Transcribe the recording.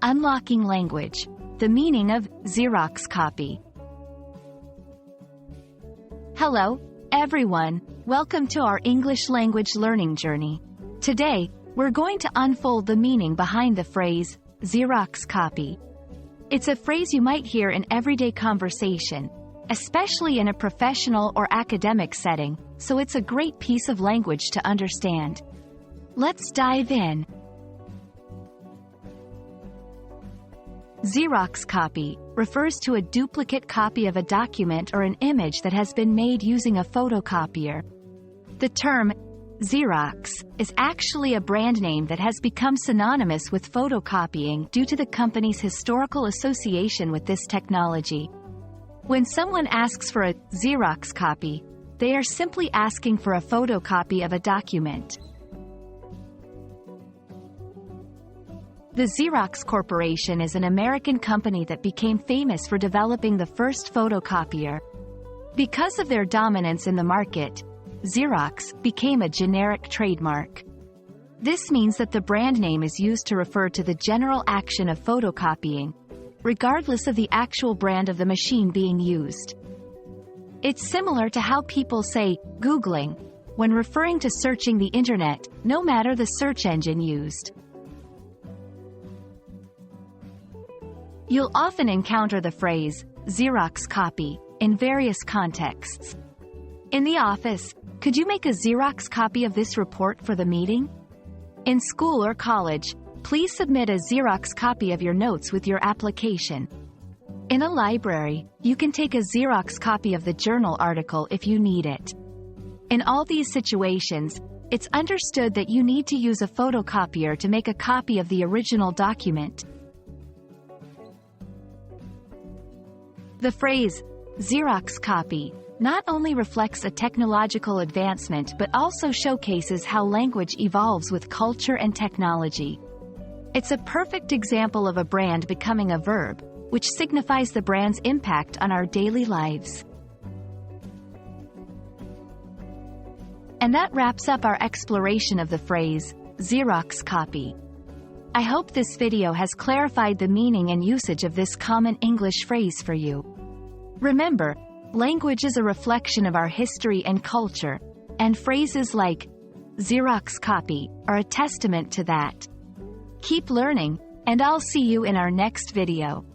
Unlocking Language, the meaning of Xerox copy. Hello, everyone. Welcome to our English language learning journey. Today, we're going to unfold the meaning behind the phrase, Xerox copy. It's a phrase you might hear in everyday conversation, especially in a professional or academic setting, so it's a great piece of language to understand. Let's dive in. Xerox copy refers to a duplicate copy of a document or an image that has been made using a photocopier. The term Xerox is actually a brand name that has become synonymous with photocopying due to the company's historical association with this technology. When someone asks for a Xerox copy, they are simply asking for a photocopy of a document. The Xerox Corporation is an American company that became famous for developing the first photocopier. Because of their dominance in the market, Xerox became a generic trademark. This means that the brand name is used to refer to the general action of photocopying, regardless of the actual brand of the machine being used. It's similar to how people say Googling when referring to searching the internet, no matter the search engine used. You'll often encounter the phrase, Xerox copy, in various contexts. In the office, could you make a Xerox copy of this report for the meeting? In school or college, please submit a Xerox copy of your notes with your application. In a library, you can take a Xerox copy of the journal article if you need it. In all these situations, it's understood that you need to use a photocopier to make a copy of the original document. The phrase, Xerox copy, not only reflects a technological advancement but also showcases how language evolves with culture and technology. It's a perfect example of a brand becoming a verb, which signifies the brand's impact on our daily lives. And that wraps up our exploration of the phrase, Xerox copy. I hope this video has clarified the meaning and usage of this common English phrase for you. Remember, language is a reflection of our history and culture, and phrases like Xerox copy are a testament to that. Keep learning, and I'll see you in our next video.